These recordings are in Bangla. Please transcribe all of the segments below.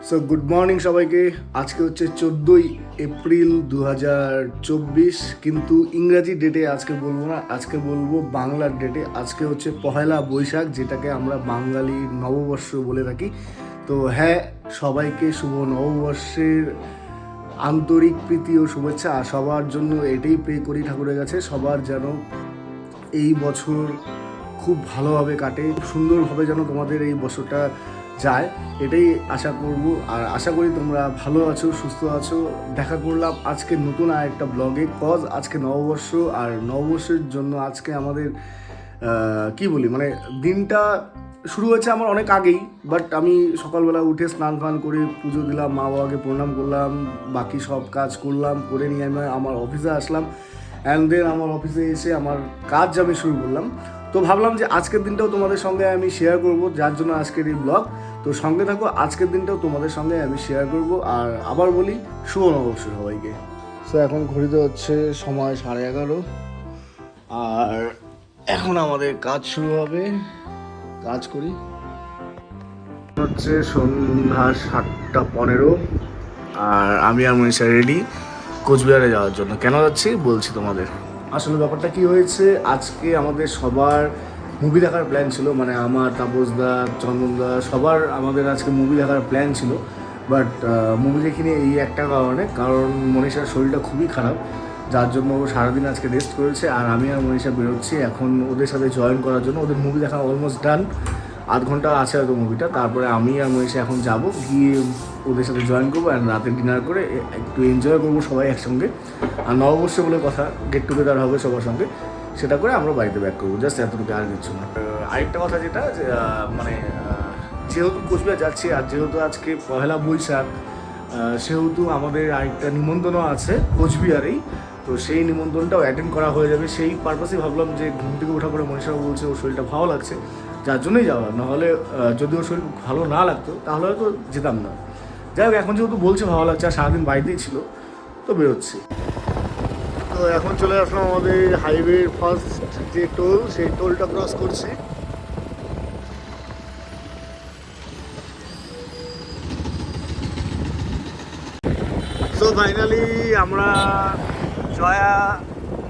সো গুড মর্নিং সবাইকে। আজকে হচ্ছে 14ই এপ্রিল 2024, কিন্তু ইংরাজি ডেটে আজকে বলবো না, আজকে বলবো বাংলার ডেটে। আজকে হচ্ছে পহেলা বৈশাখ, যেটাকে আমরা বাঙালি নববর্ষ বলে থাকি। তো হ্যাঁ, সবাইকে শুভ নববর্ষের আন্তরিক প্রীতি ও শুভেচ্ছা। আর সবার জন্য এটাই প্রে করি ঠাকুরের কাছে, সবার যেন এই বছর খুব ভালোভাবে কাটে, খুব সুন্দরভাবে যেন তোমাদের এই বছরটা যায়, এটাই আশা করব। আর আশা করি তোমরা ভালো আছো, সুস্থ আছো। দেখা করলাম আজকে নতুন আর একটা ব্লগে, কজ আজকে নববর্ষ। আর নববর্ষের জন্য আজকে আমাদের কি বলি, মানে দিনটা শুরু হয়েছে আমার অনেক আগেই। বাট আমি সকালবেলা উঠে স্নান ফান করে পুজো দিলাম, মা বাবাকে প্রণাম করলাম, বাকি সব কাজ করলাম, করে নিয়ে আমি আমার অফিসে আসলাম। অ্যান্ড দেন আমার অফিসে এসে আমার কাজ আমি শুরু করলাম। তো ভাবলাম যে আজকের দিনটাও তোমাদের সঙ্গে আমি শেয়ার করব, যার জন্য আজকের এই ব্লগ। তো সঙ্গে থাকো, আজকের দিনটাও তোমাদের সঙ্গে আমি শেয়ার করব। আর আবার বলি শুভ নববর্ষ সবাইকে। সো এখন ঘড়িতে হচ্ছে সময় 11:30, আর এখন আমাদের কাজ শুরু হবে। কাজ করি। হচ্ছে সন্ধ্যা 7:15, আর আমি আর মনীষা রেডি কোচবিহারে যাওয়ার জন্য। কেন যাচ্ছি বলছি তোমাদের। আসলে ব্যাপারটা কি হয়েছে, আজকে আমাদের সবার মুভি দেখার প্ল্যান ছিল, মানে আমার, তাপসদা, চন্দনদা, সবার আমাদের আজকে মুভি দেখার প্ল্যান ছিল। বাট মুভি দেখিনি এই একটা কারণ মনীষার শরীরটা খুবই খারাপ, যার জন্য ও সারাদিন আজকে রেস্ট করেছে। আর আমি আর মনীষা বেরোচ্ছি এখন ওদের সাথে জয়েন করার জন্য। ওদের মুভি দেখা অলমোস্ট ডান, 8 ঘন্টা আছে হয়তো মুভিটা। তারপরে আমি আর মনীষা এখন যাব, গিয়ে ওদের সাথে জয়েন করবো, অ্যান্ড রাতে ডিনার করে একটু এনজয় করবো সবাই একসঙ্গে। আর নববর্ষ বলে কথা, গেট টুগেদার হবে সবার সঙ্গে, সেটা করে আমরা বাড়িতে ব্যাক করবো। জাস্ট এতটুকু, আর কিছু না। আরেকটা কথা যেটা, যে মানে যেহেতু কোচবিহার যাচ্ছি, আর যেহেতু আজকে পহেলা বৈশাখ, সেহেতু আমাদের আরেকটা নিমন্ত্রণও আছে কোচবিহারেই। তো সেই নিমন্ত্রণটাও অ্যাটেন্ড করা হয়ে যাবে। সেই পারপাসেই ভাবলাম যে ঘুম থেকে ওঠা করে মনীষাও বলছে ওর শরীরটা ভালো লাগছে, যার জন্যই যাওয়া। নাহলে যদি ওর শরীর ভালো না লাগতো তাহলে হয়তো যেতাম না। যাই হোক, এখন যেহেতু বলছে ভালো লাগছে, আর সারাদিন বাড়িতেই ছিল, তো বেরোচ্ছি। তো এখন চলে আসলাম আমাদের হাইওয়ের ফার্স্ট যে টোল, সেই টোলটা ক্রস করছি। তো ফাইনালি আমরা জয়া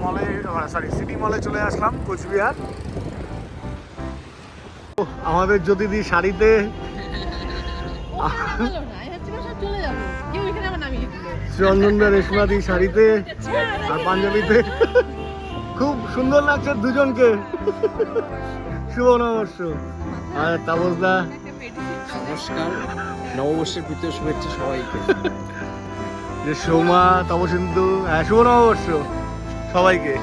মলে, সিটি মলে চলে আসলাম কোচবিহার। আমাদের জ্যোতিদি শাড়িতে, চন্দনদা রেশমাদি শাড়িতে আর পাঞ্জাবিতে, খুব সুন্দর লাগছে দুজনকে। শুভ নববর্ষ। আর তাপসদা, নমস্কার, নববর্ষের প্রীতীয় শুভেচ্ছা সবাইকে। যে সোমা, তপসিন্ধু, হ্যাঁ শুভ নববর্ষ সবাইকে।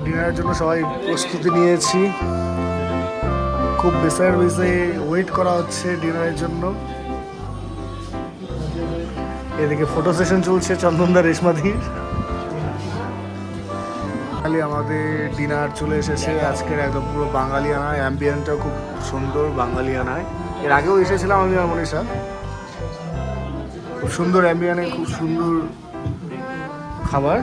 ডিনারের জন্য সবাই প্রস্তুতি নিয়েছি, খুব বেসার বেসে ওয়েট করা হচ্ছে ডিনারের জন্য। এদিকে ফটো সেশন চলছে চন্দনদা রেশমাদির। আমাদের ডিনার চলে এসেছে আজকের, একদম পুরো বাঙালিয়ানায়। অ্যাম্বিয়েন্টটাও খুব সুন্দর বাঙালিয়ানায়। এর আগেও এসেছিলাম আমি আর মনীষা, খুব সুন্দর অ্যাম্বিয়েন্টে, খুব সুন্দর খাবার।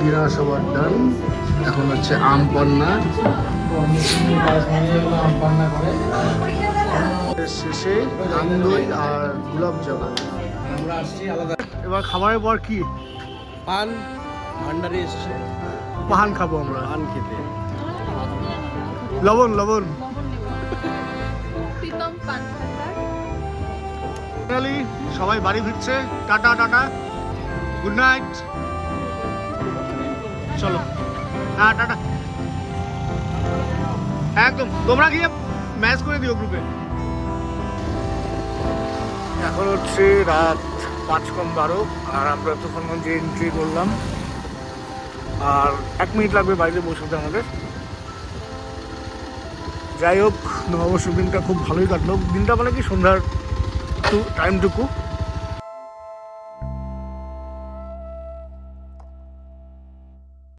ডিনার সবার ডান, এখন হচ্ছে আম পান্না। শেষে আমদই আর গোলাপ জামুন। আমরা আসছি আলাদা। এবার খাবারের পর কি, পান ভান্ডারে এসছে, পান খাবো আমরা, পান খেতে। লবণ লবণ। ফাইনালি সবাই বাড়ি ফিরছে। Tata tata, good night. চলো, হ্যাঁ টাটা। একদম, তোমরা গিয়ে ম্যাচ করে দিও গ্রুপে। এখন হচ্ছে রাত 5:12, আর আমরা তুফানগঞ্জে এন্ট্রি করলাম। আর 1 মিনিট লাগবে বাইরে বসতে আমাদের। যাই হোক, নববর্ষের দিনটা খুব ভালোই কাটলো। দিনটা মানে কি, সন্ধ্যার টাইমটুকু